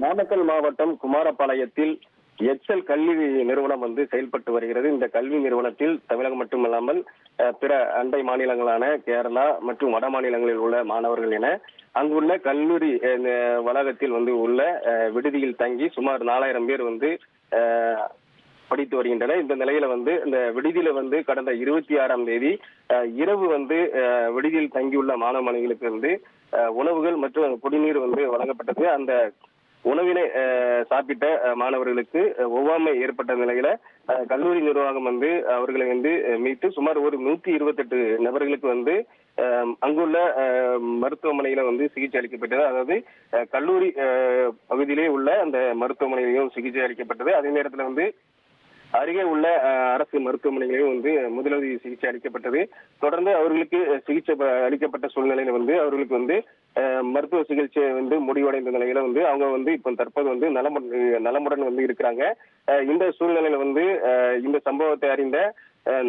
நாமக்கல் மாவட்டம் குமாரபாளையத்தில் எக்ஸல் கல்வி நிறுவனம் செயல்பட்டு வருகிறது. இந்த கல்வி நிறுவனத்தில் தமிழகம் மட்டுமல்லாமல் பிற அண்டை மாநிலங்களான கேரளா மற்றும் வட மாநிலங்களில் உள்ள மாணவர்கள் என அங்குள்ள கல்லூரி வளாகத்தில் உள்ள விடுதியில் தங்கி சுமார் 4000 பேர் படித்து வருகின்றனர். இந்த நிலையில இந்த விடுதியில கடந்த 26ஆம் தேதி இரவு விடுதியில் தங்கியுள்ள மாணவ மாணவிகளுக்கு உணவுகள் மற்றும் குடிநீர் வழங்கப்பட்டது. அந்த உணவினை சாப்பிட்ட மாணவர்களுக்கு ஒவ்வாமை ஏற்பட்ட நிலையில கல்லூரி நிர்வாகம் அவர்களை மீட்டு சுமார் ஒரு 128 நபர்களுக்கு அங்குள்ள மருத்துவமனையில சிகிச்சை அளிக்கப்பட்டது. அதாவது கல்லூரி பகுதியிலே உள்ள அந்த மருத்துவமனையிலும் சிகிச்சை அளிக்கப்பட்டது. அதே நேரத்துல அருகே உள்ள அரசு மருத்துவமனைகளிலும் முதலுதவி சிகிச்சை அளிக்கப்பட்டது. தொடர்ந்து அவர்களுக்கு சிகிச்சை அளிக்கப்பட்ட சூழ்நிலையில அவர்களுக்கு மருத்துவ சிகிச்சை முடிவடைந்த நிலையில அவங்க இப்ப தற்போது நலமுடன் இருக்கிறாங்க. இந்த சூழ்நிலையில இந்த சம்பவத்தை அறிந்த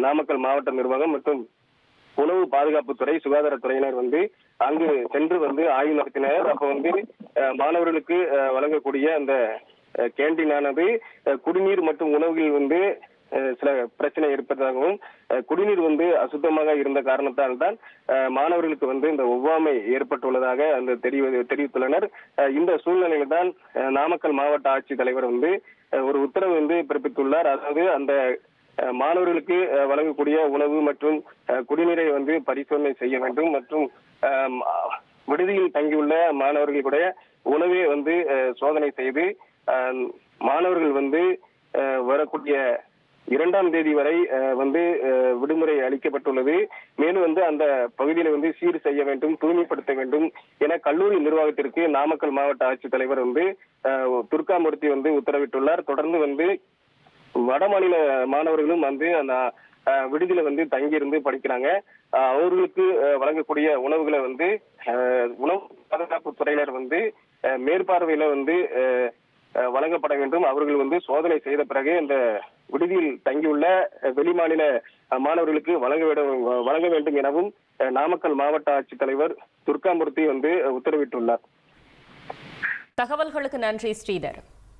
நாமக்கல் மாவட்ட நிர்வாகம் மற்றும் உணவு பாதுகாப்புத்துறை சுகாதாரத்துறையினர் அங்கு சென்று ஆய்வு நடத்தினர். அப்ப மாணவர்களுக்கு வழங்கக்கூடிய அந்த கேண்டீனானது குடிநீர் மற்றும் உணவுகள் சில பிரச்சனை இருப்பதாகவும் குடிநீர் அசுத்தமாக இருந்த காரணத்தால் தான் மாணவர்களுக்கு இந்த ஒவ்வாமை ஏற்பட்டுள்ளதாக அந்த தெரிவித்துள்ளனர். இந்த சூழ்நிலையில தான் நாமக்கல் மாவட்ட ஆட்சித்தலைவர் ஒரு உத்தரவு பிறப்பித்துள்ளார். அதாவது அந்த மாணவர்களுக்கு வழங்கக்கூடிய உணவு மற்றும் குடிநீரை பரிசோதனை செய்ய வேண்டும் மற்றும் விடுதியில் தங்கியுள்ள மாணவர்களுடைய உணவை சோதனை செய்து மாணவர்கள் வரக்கூடிய 2ஆம் தேதி வரை விடுமுறை அளிக்கப்பட்டுள்ளது. மேலும் அந்த பகுதியில சீர் செய்ய வேண்டும், தூய்மைப்படுத்த வேண்டும் என கல்லூரி நிர்வாகத்திற்கு நாமக்கல் மாவட்ட ஆட்சித்தலைவர் துர்காமூர்த்தி உத்தரவிட்டுள்ளார். தொடர்ந்து வட மாநில மாணவர்களும் அந்த விடுதியில தங்கியிருந்து படிக்கிறாங்க. அவர்களுக்கு வழங்கக்கூடிய உணவுகளை உணவு பாதுகாப்பு துறையினர் மேற்பார்வையில வழங்கப்பட வேண்டும். அவர்கள் சோதனை செய்த பிறகு இந்த விடுதியில் தங்கியுள்ள வெளிமாநில மாணவர்களுக்கு வழங்க வேண்டும் எனவும் நாமக்கல் மாவட்ட ஆட்சித்தலைவர் துர்காமூர்த்தி உத்தரவிட்டுள்ளார். தகவல்களுக்கு நன்றி ஸ்ரீதர்.